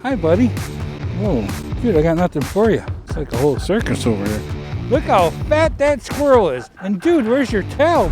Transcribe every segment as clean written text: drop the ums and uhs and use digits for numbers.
Hi, buddy. Whoa, dude, I got nothing for you. It's like a whole circus over here. Look how fat that squirrel is. And dude, where's your tail?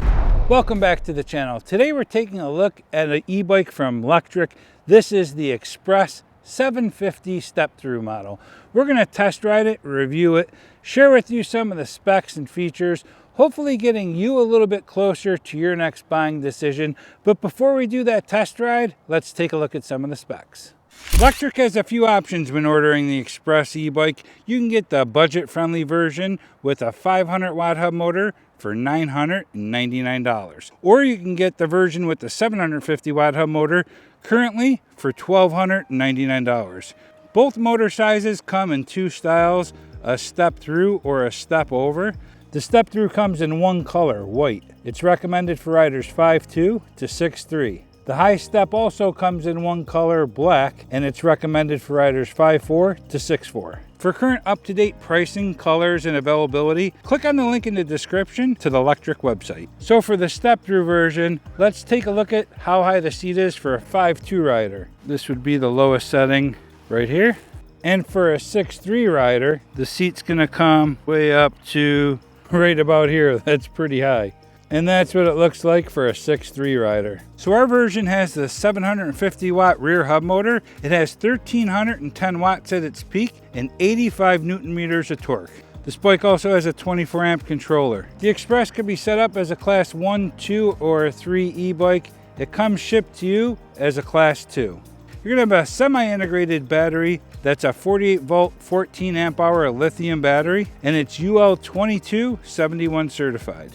Welcome back to the channel. Today we're taking a look at an e-bike from Lectric. This is the Xpress 750 step-thru model. We're gonna test ride it, review it, share with you some of the specs and features, hopefully getting you a little bit closer to your next buying decision. But before we do that test ride, let's take a look at some of the specs. Lectric has a few options when ordering the Xpress e-bike. You can get the budget-friendly version with a 500 watt hub motor for $999. Or you can get the version with the 750 watt hub motor currently for $1,299. Both motor sizes come in two styles, a step-thru or a step-over. The step-thru comes in one color, white. It's recommended for riders 5'2" to 6'3". The high step also comes in one color, black, and it's recommended for riders 5'4" to 6'4". For current up-to-date pricing, colors, and availability, click on the link in the description to the Lectric website. So for the step-thru version, let's take a look at how high the seat is for a 5'2" rider. This would be the lowest setting right here. And for a 6'3" rider, the seat's gonna come way up to right about here. That's pretty high. And that's what it looks like for a 6'3" rider. So our version has the 750 watt rear hub motor. It has 1,310 watts at its peak and 85 Newton meters of torque. This bike also has a 24 amp controller. The Xpress can be set up as a class 1, 2, or a 3 e-bike. It comes shipped to you as a class 2. You're gonna have a semi-integrated battery that's a 48 volt, 14 amp hour lithium battery, and it's UL 2271 certified.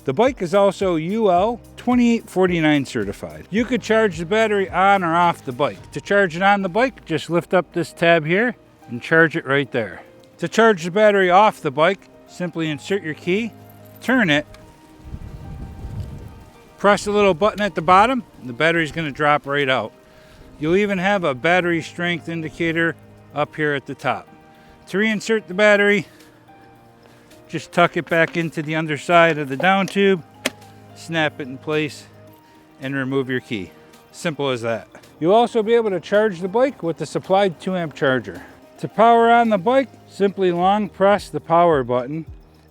The bike is also UL 2849 certified. You could charge the battery on or off the bike. To charge it on the bike, just lift up this tab here and charge it right there. To charge the battery off the bike, simply insert your key, turn it, press the little button at the bottom, and the battery's gonna drop right out. You'll even have a battery strength indicator up here at the top. To reinsert the battery, just tuck it back into the underside of the down tube, snap it in place, and remove your key. Simple as that. You'll also be able to charge the bike with the supplied 2 amp charger. To power on the bike, simply long press the power button,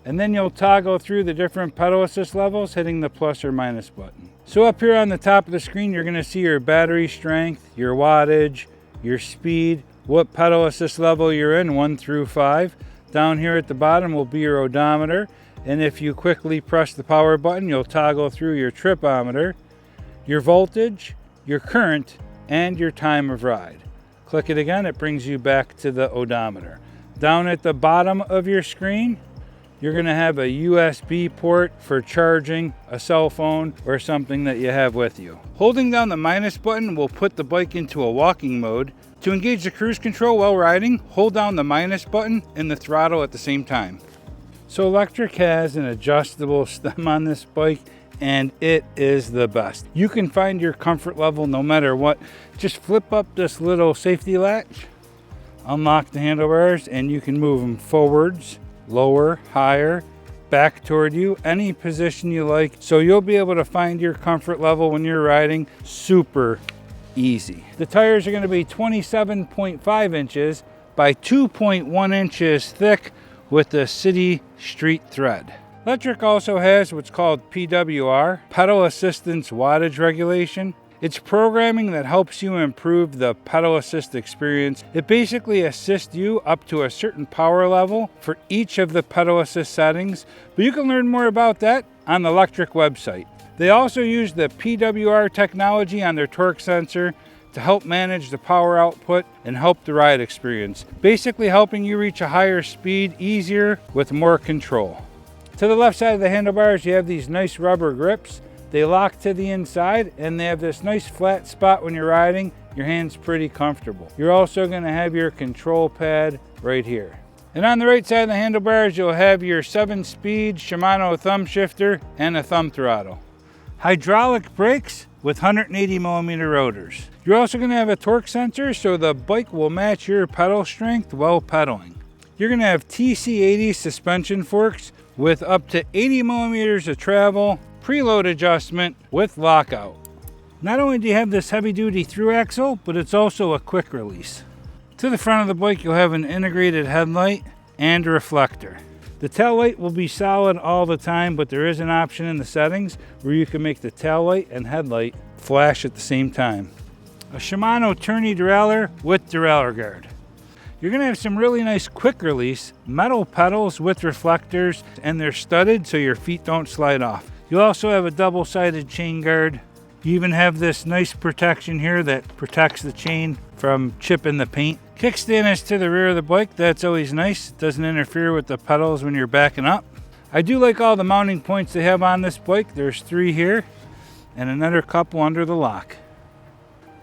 and then you'll toggle through the different pedal assist levels, hitting the plus or minus button. So up here on the top of the screen, you're gonna see your battery strength, your wattage, your speed, what pedal assist level you're in, 1 through 5. Down here at the bottom will be your odometer, and if you quickly press the power button, you'll toggle through your tripometer, your voltage, your current, and your time of ride. Click it again, it brings you back to the odometer. Down at the bottom of your screen, you're gonna have a USB port for charging a cell phone or something that you have with you. Holding down the minus button will put the bike into a walking mode. To engage the cruise control while riding, hold down the minus button and the throttle at the same time. So Lectric has an adjustable stem on this bike, and it is the best. You can find your comfort level no matter what. Just flip up this little safety latch, unlock the handlebars, and you can move them forwards, lower, higher, back toward you, any position you like. So you'll be able to find your comfort level when you're riding super easy. The tires are going to be 27.5 inches by 2.1 inches thick with the city street thread. Lectric also has what's called PWR, pedal assistance wattage regulation. It's programming that helps you improve the pedal assist experience. It basically assists you up to a certain power level for each of the pedal assist settings, but you can learn more about that on the Lectric website. They also use the PWR technology on their torque sensor to help manage the power output and help the ride experience, basically helping you reach a higher speed easier with more control. To the left side of the handlebars, you have these nice rubber grips. They lock to the inside, and they have this nice flat spot when you're riding. Your hand's pretty comfortable. You're also going to have your control pad right here. And on the right side of the handlebars, you'll have your 7-speed Shimano thumb shifter and a thumb throttle. Hydraulic brakes with 180 millimeter rotors. You're also going to have a torque sensor, so the bike will match your pedal strength while pedaling. You're going to have TC80 suspension forks with up to 80 millimeters of travel, preload adjustment with lockout. Not only do you have this heavy duty through axle, but it's also a quick release. To the front of the bike, you'll have an integrated headlight and a reflector. The tail light will be solid all the time, but there is an option in the settings where you can make the tail light and headlight flash at the same time. A Shimano tourney derailleur with derailleur guard. You're going to have some really nice quick release metal pedals with reflectors, and they're studded so your feet don't slide off. You'll also have a double-sided chain guard. You even have this nice protection here that protects the chain from chipping the paint. Kickstand is to the rear of the bike. That's always nice. It doesn't interfere with the pedals when you're backing up. I do like all the mounting points they have on this bike. There's 3 here and another couple under the lock.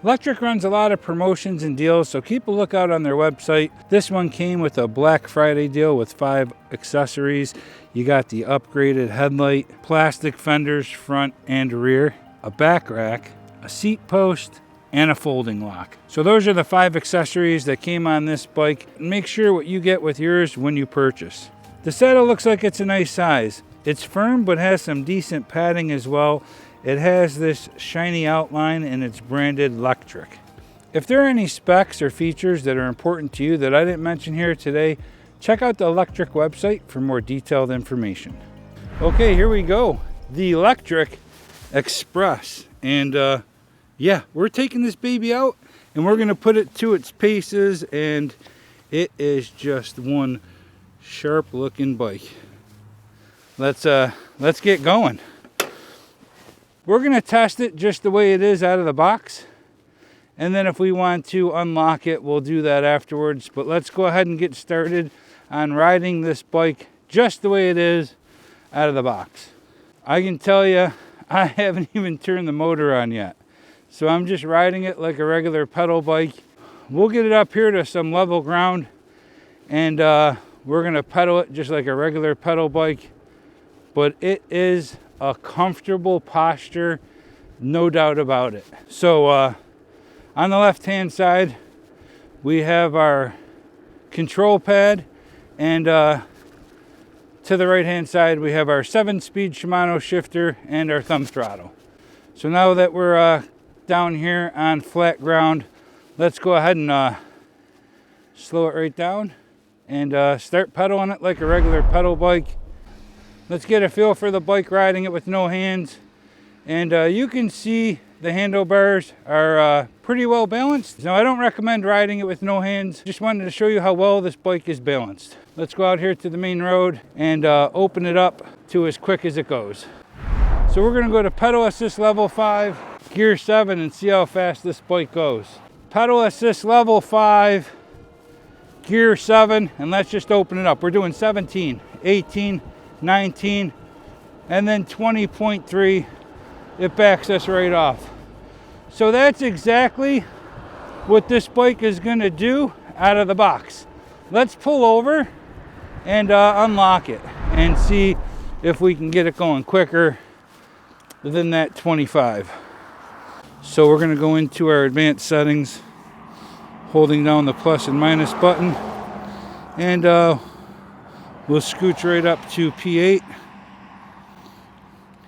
Lectric runs a lot of promotions and deals, so keep a lookout on their website. This one came with a Black Friday deal with 5 accessories. You got the upgraded headlight, plastic fenders front and rear, a back rack, a seat post, and a folding lock. So those are the 5 accessories that came on this bike. Make sure what you get with yours when you purchase. The saddle looks like it's a nice size. It's firm but has some decent padding as well. It has this shiny outline and it's branded Lectric. If there are any specs or features that are important to you that I didn't mention here today, check out the Lectric website for more detailed information. Okay, here we go. The Lectric Xpress. And yeah, we're taking this baby out and we're gonna put it to its paces, and it is just one sharp looking bike. Let's get going. We're gonna test it just the way it is out of the box, and then if we want to unlock it, we'll do that afterwards. But let's go ahead and get started on riding this bike just the way it is out of the box. I can tell you, I haven't even turned the motor on yet. So I'm just riding it like a regular pedal bike. We'll get it up here to some level ground, and we're gonna pedal it just like a regular pedal bike. But it is a comfortable posture, no doubt about it. So on the left hand side, we have our control pad, and to the right hand side, we have our 7-speed Shimano shifter and our thumb throttle. So now that we're down here on flat ground, let's go ahead and slow it right down and start pedaling it like a regular pedal bike. Let's get a feel for the bike riding it with no hands. And you can see the handlebars are pretty well balanced. Now, I don't recommend riding it with no hands. Just wanted to show you how well this bike is balanced. Let's go out here to the main road and open it up to as quick as it goes. So we're gonna go to pedal assist level 5, gear 7, and see how fast this bike goes. Pedal assist level 5, gear 7, and let's just open it up. We're doing 17, 18, 19, and then 20.3. It backs us right off. So that's exactly what this bike is going to do out of the box. Let's pull over and unlock it and see if we can get it going quicker than that 25. So we're going to go into our advanced settings, holding down the plus and minus button, and we'll scooch right up to P8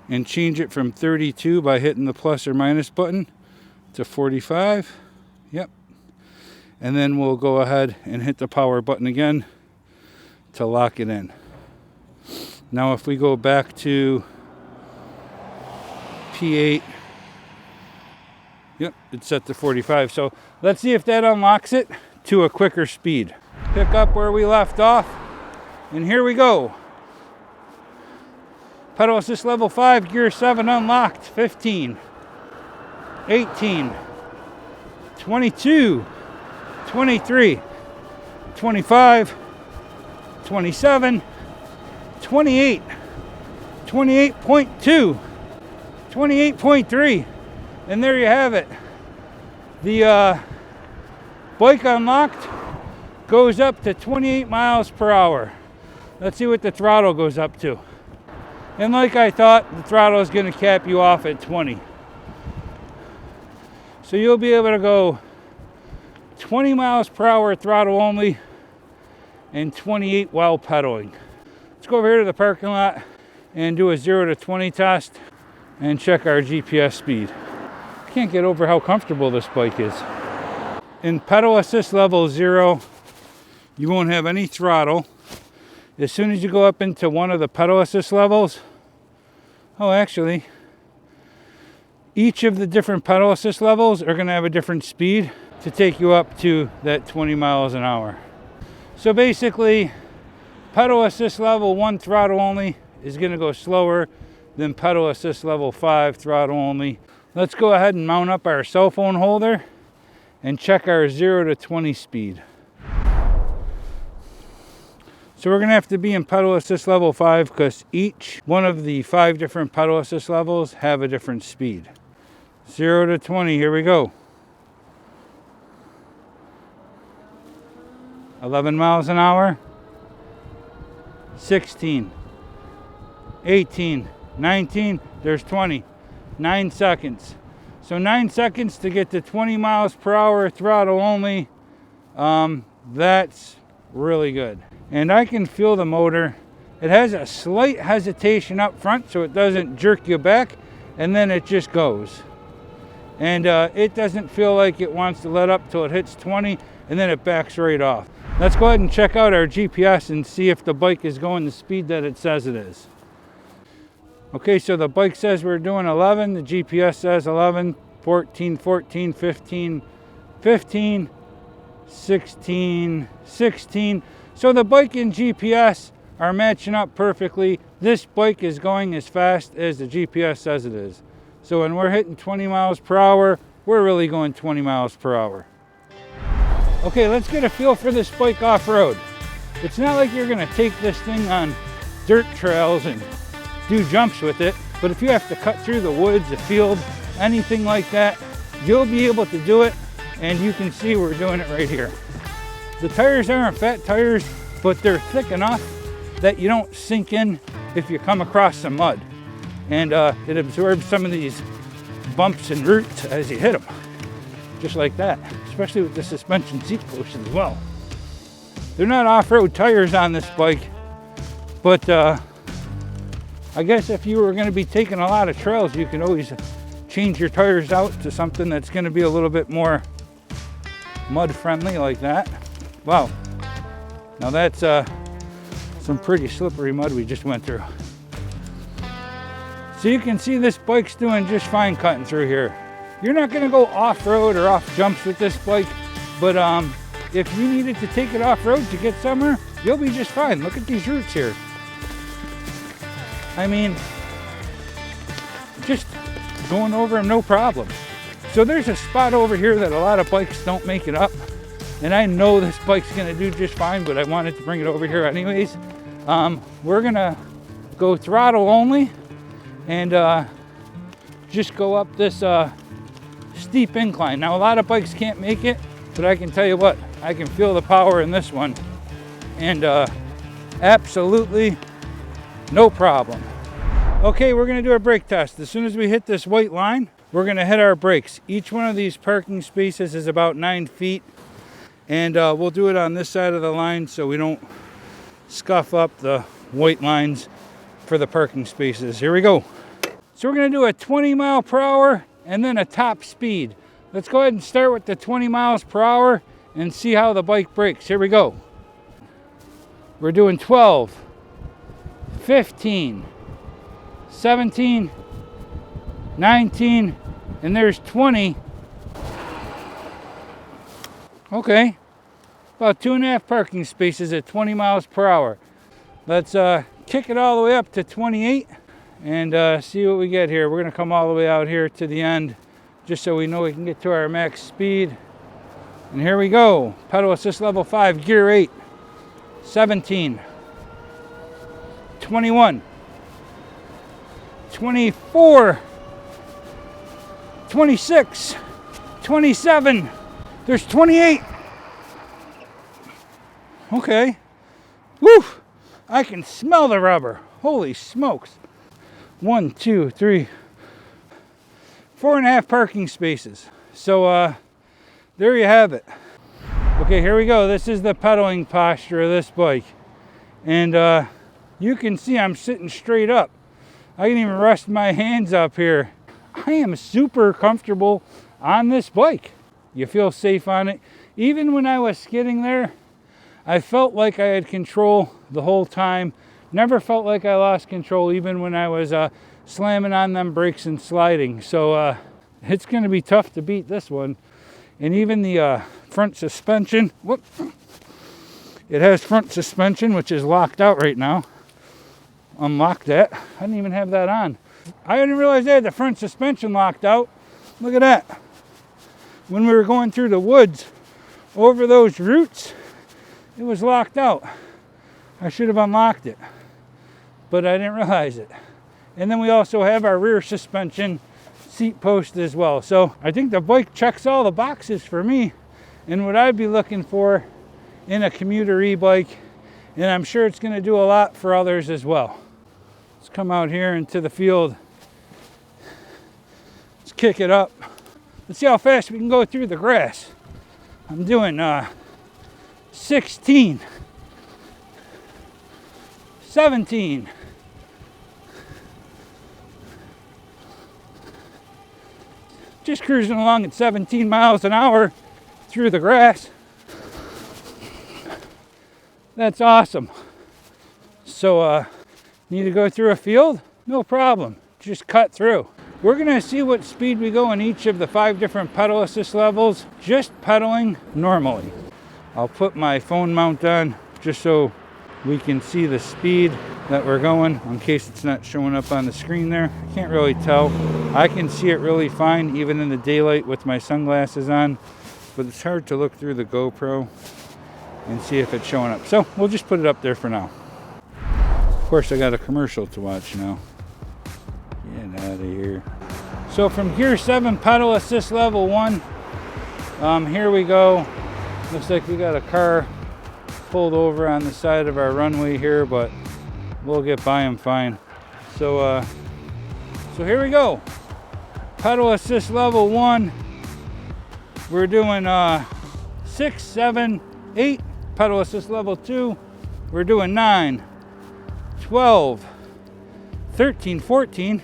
and change it from 32 by hitting the plus or minus button to 45. Yep. And then we'll go ahead and hit the power button again to lock it in. Now if we go back to P8, yep, it's set to 45. So let's see if that unlocks it to a quicker speed. Pick up where we left off. And here we go. Pedal assist level 5, gear 7 unlocked. 15, 18, 22, 23, 25, 27, 28, 28.2, 28.3. And there you have it. The bike unlocked goes up to 28 miles per hour. Let's see what the throttle goes up to. And like I thought, the throttle is going to cap you off at 20. So you'll be able to go 20 miles per hour throttle only and 28 while pedaling. Let's go over here to the parking lot and do a 0 to 20 test and check our GPS speed. I can't get over how comfortable this bike is. In pedal assist level 0, you won't have any throttle. As soon as you go up into one of the pedal assist levels, oh, actually, each of the different pedal assist levels are going to have a different speed to take you up to that 20 miles an hour. So basically, pedal assist level 1 throttle only is going to go slower than pedal assist level 5 throttle only. Let's go ahead and mount up our cell phone holder and check our 0 to 20 speed. So we're going to have to be in pedal assist level 5 because each one of the 5 different pedal assist levels have a different speed. 0 to 20, here we go. 11 miles an hour. 16. 18. 19. There's 20. 9 seconds. So 9 seconds to get to 20 miles per hour throttle only. That's really good. And I can feel the motor. It has a slight hesitation up front so it doesn't jerk you back, and then it just goes. And it doesn't feel like it wants to let up till it hits 20, and then it backs right off. Let's go ahead and check out our GPS and see if the bike is going the speed that it says it is. Okay, so the bike says we're doing 11, the GPS says 11, 14, 14, 15, 15, 16, 16. So the bike and GPS are matching up perfectly. This bike is going as fast as the GPS says it is. So when we're hitting 20 miles per hour, we're really going 20 miles per hour. Okay, let's get a feel for this bike off-road. It's not like you're gonna take this thing on dirt trails and do jumps with it, but if you have to cut through the woods, the field, anything like that, you'll be able to do it, and you can see we're doing it right here. The tires aren't fat tires, but they're thick enough that you don't sink in if you come across some mud. And it absorbs some of these bumps and roots as you hit them, just like that, especially with the suspension seat posts as well. They're not off-road tires on this bike, but I guess if you were going to be taking a lot of trails, you can always change your tires out to something that's going to be a little bit more mud friendly like that. Wow, now that's some pretty slippery mud we just went through. So you can see this bike's doing just fine cutting through here. You're not going to go off-road or off jumps with this bike, but if you needed to take it off-road to get somewhere, you'll be just fine. Look at these roots here. I mean, just going over them, no problem. So there's a spot over here that a lot of bikes don't make it up. And I know this bike's gonna do just fine, but I wanted to bring it over here anyways. We're gonna go throttle only and just go up this steep incline. Now a lot of bikes can't make it, but I can tell you what, I can feel the power in this one. And absolutely no problem. Okay, we're gonna do a brake test. As soon as we hit this white line, we're gonna hit our brakes. Each one of these parking spaces is about 9 feet. And we'll do it on this side of the line so we don't scuff up the white lines for the parking spaces. Here we go. So we're gonna do a 20 mile per hour and then a top speed. Let's go ahead and start with the 20 miles per hour and see how the bike brakes. Here we go. We're doing 12, 15, 17, 19, and there's 20. Okay, about 2.5 parking spaces at 20 miles per hour. Let's kick it all the way up to 28 and see what we get here. We're gonna come all the way out here to the end just so we know we can get to our max speed. And here we go. Pedal assist level 5, gear 8, 17, 21, 24, 26, 27, there's 28. Okay. Woo! I can smell the rubber. Holy smokes. 1, 2, 3, 4.5 parking spaces. So there you have it. Okay, here we go. This is the pedaling posture of this bike. And you can see I'm sitting straight up. I can even rest my hands up here. I am super comfortable on this bike. You feel safe on it. Even when I was skidding there, I felt like I had control the whole time. Never felt like I lost control even when I was slamming on them brakes and sliding. So it's going to be tough to beat this one. And even the front suspension, whoop, it has front suspension, which is locked out right now. Unlock that. I didn't even have that on. I didn't realize they had the front suspension locked out. Look at that. When we were going through the woods over those roots, it was locked out. I should have unlocked it, but I didn't realize it. And then we also have our rear suspension seat post as well. So I think the bike checks all the boxes for me and what I'd be looking for in a commuter e-bike. And I'm sure it's going to do a lot for others as well. Let's come out here into the field. Let's kick it up. Let's see how fast we can go through the grass. I'm doing 16, 17, just cruising along at 17 miles an hour through the grass. That's awesome. So need to go through a field? No problem, just cut through. We're gonna see what speed we go in each of the 5 different pedal assist levels, just pedaling normally. I'll put my phone mount on just so we can see the speed that we're going in case it's not showing up on the screen there. I can't really tell. I can see it really fine even in the daylight with my sunglasses on, but it's hard to look through the GoPro and see if it's showing up. So we'll just put it up there for now. Of course, I got a commercial to watch now. Get out of here. So from Gear 7 pedal assist level 1, here we go. Looks like we got a car pulled over on the side of our runway here, but we'll get by him fine. So here we go. Pedal assist level 1. We're doing 6, 7, 8. Pedal assist level 2. We're doing 9, 12, 13, 14.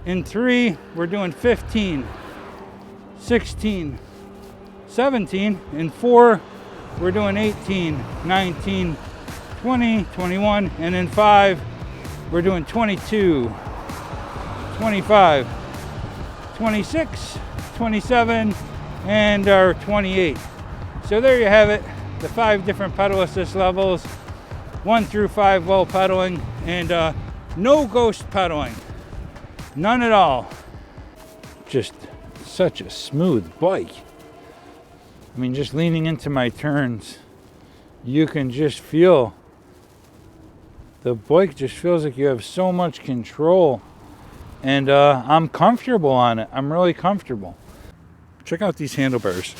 In 3, we're doing 15, 16, 17. In 4, we're doing 18, 19, 20, 21. And in 5, we're doing 22, 25, 26, 27, and our 28. So there you have it, the 5 different pedal assist levels, 1 through 5 while pedaling, and no ghost pedaling. None at all. Just such a smooth bike. I mean, just leaning into my turns, you can just feel the bike just feels like you have so much control, and I'm comfortable on it. I'm really comfortable. Check out these handlebars.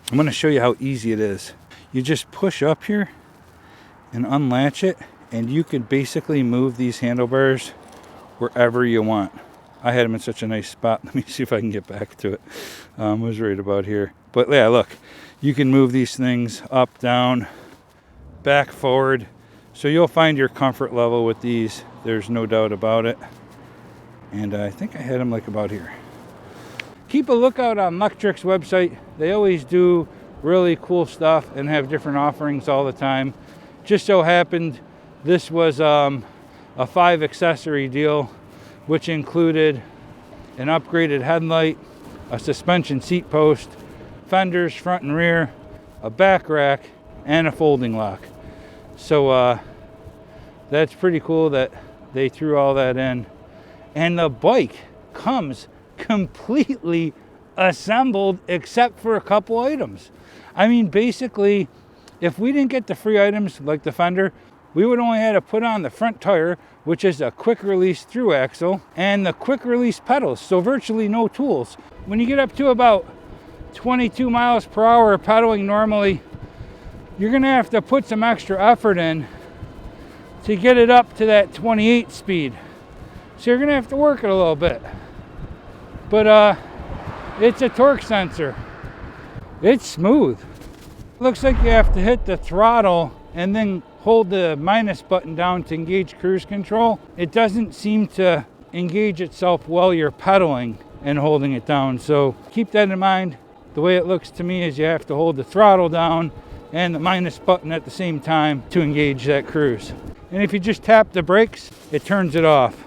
I'm going to show you how easy it is. You just push up here and unlatch it, and you can basically move these handlebars wherever you want. I had them in such a nice spot. Let me see if I can get back to it. I was right about here. But yeah, look, you can move these things up, down, back, forward. So you'll find your comfort level with these. There's no doubt about it. And I think I had them like about here. Keep a lookout on Lectric's website. They always do really cool stuff and have different offerings all the time. Just so happened this was a 5 accessory deal, which included an upgraded headlight, a suspension seat post, fenders front and rear, a back rack, and a folding lock. So that's pretty cool that they threw all that in. And the bike comes completely assembled except for a couple items. I mean, basically, if we didn't get the free items like the fender, we would only have to put on the front tire, which is a quick release through axle, and the quick release pedals, so virtually no tools. When you get up to about 22 miles per hour pedaling normally, you're gonna have to put some extra effort in to get it up to that 28 speed. So you're gonna have to work it a little bit. But it's a torque sensor. It's smooth. Looks like you have to hit the throttle and then hold the minus button down to engage cruise control. It doesn't seem to engage itself while you're pedaling and holding it down. So keep that in mind. The way it looks to me is you have to hold the throttle down and the minus button at the same time to engage that cruise. And if you just tap the brakes, it turns it off.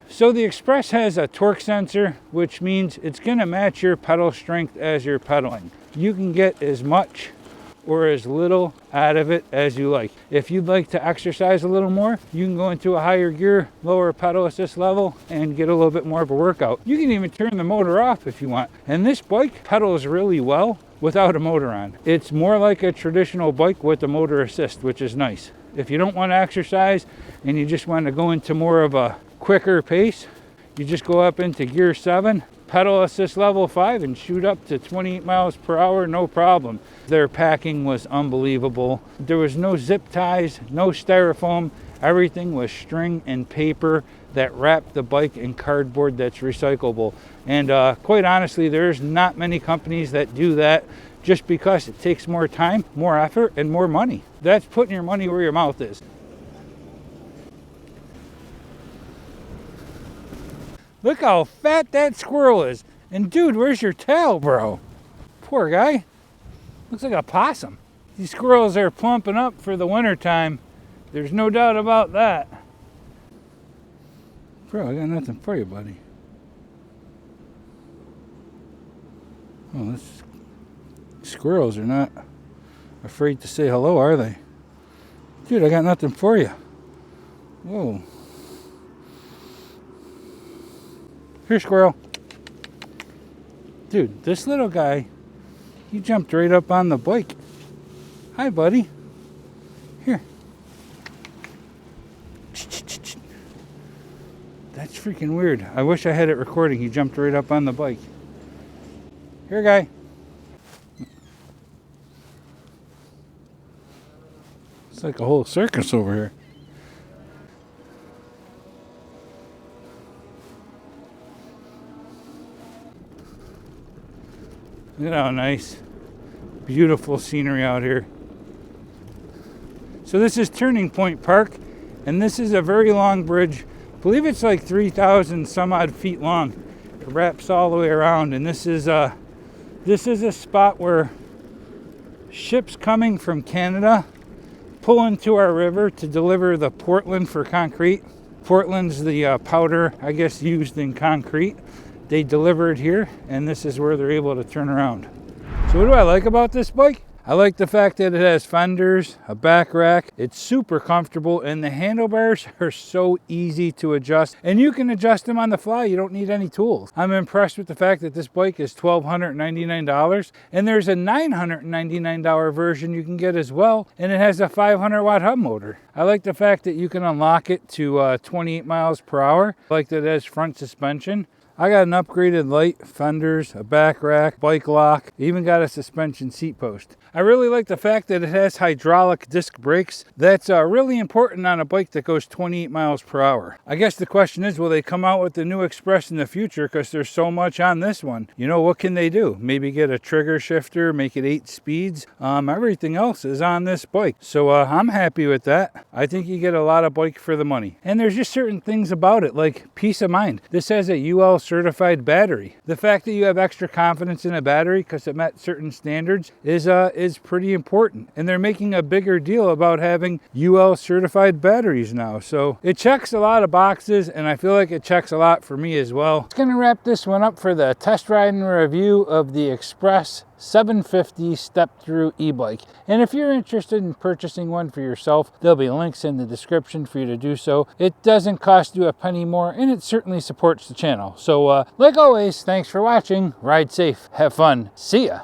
So the Xpress has a torque sensor, which means it's going to match your pedal strength as you're pedaling. You can get as much or as little out of it as you like. If you'd like to exercise a little more, you can go into a higher gear, lower pedal assist level, and get a little bit more of a workout. You can even turn the motor off if you want. And this bike pedals really well without a motor on. It's more like a traditional bike with a motor assist, which is nice. If you don't want to exercise and you just want to go into more of a quicker pace, you just go up into gear 7, pedal assist level 5, and shoot up to 28 miles per hour, no problem. Their packing was unbelievable. There was no zip ties, no styrofoam. Everything was string and paper that wrapped the bike in cardboard that's recyclable. And quite honestly, there's not many companies that do that, just because it takes more time, more effort, and more money. That's putting your money where your mouth is. Look how fat that squirrel is. And dude, where's your tail, bro? Poor guy. Looks like a possum. These squirrels are plumping up for the winter time. There's no doubt about that. Bro, I got nothing for you, buddy. Oh, this squirrels are not afraid to say hello, are they? Dude, I got nothing for you. Whoa. Here, squirrel. Dude, this little guy, he jumped right up on the bike. Hi, buddy. Here. That's freaking weird. I wish I had it recording. He jumped right up on the bike. Here, guy. It's like a whole circus over here. Look at how nice, beautiful scenery out here. So this is Turning Point Park, and this is a very long bridge. I believe it's like 3,000 some odd feet long. It wraps all the way around, and this is a spot where ships coming from Canada pull into our river to deliver the Portland for concrete. Portland's the powder, I guess, used in concrete. They deliver it here, and this is where they're able to turn around. So what do I like about this bike? I like the fact that it has fenders, a back rack. It's super comfortable, and the handlebars are so easy to adjust, and you can adjust them on the fly. You don't need any tools. I'm impressed with the fact that this bike is $1,299, and there's a $999 version you can get as well, and it has a 500 watt hub motor. I like the fact that you can unlock it to 28 miles per hour. I like that it has front suspension. I got an upgraded light, fenders, a back rack, bike lock, even got a suspension seat post. I really like the fact that it has hydraulic disc brakes. That's really important on a bike that goes 28 miles per hour. I guess the question is, will they come out with the new Xpress in the future, because there's so much on this one? You know, what can they do? Maybe get a trigger shifter, make it 8 speeds. Everything else is on this bike. So I'm happy with that. I think you get a lot of bike for the money. And there's just certain things about it, like peace of mind. This has a UL certified battery. The fact that you have extra confidence in a battery because it met certain standards is pretty important. And they're making a bigger deal about having UL certified batteries now. So it checks a lot of boxes, and I feel like it checks a lot for me as well. It's going to wrap this one up for the test ride and review of the Xpress 750 step-thru e-bike. And if you're interested in purchasing one for yourself, there'll be links in the description for you to do so. It doesn't cost you a penny more, and it certainly supports the channel. So like always, thanks for watching. Ride safe, have fun, see ya.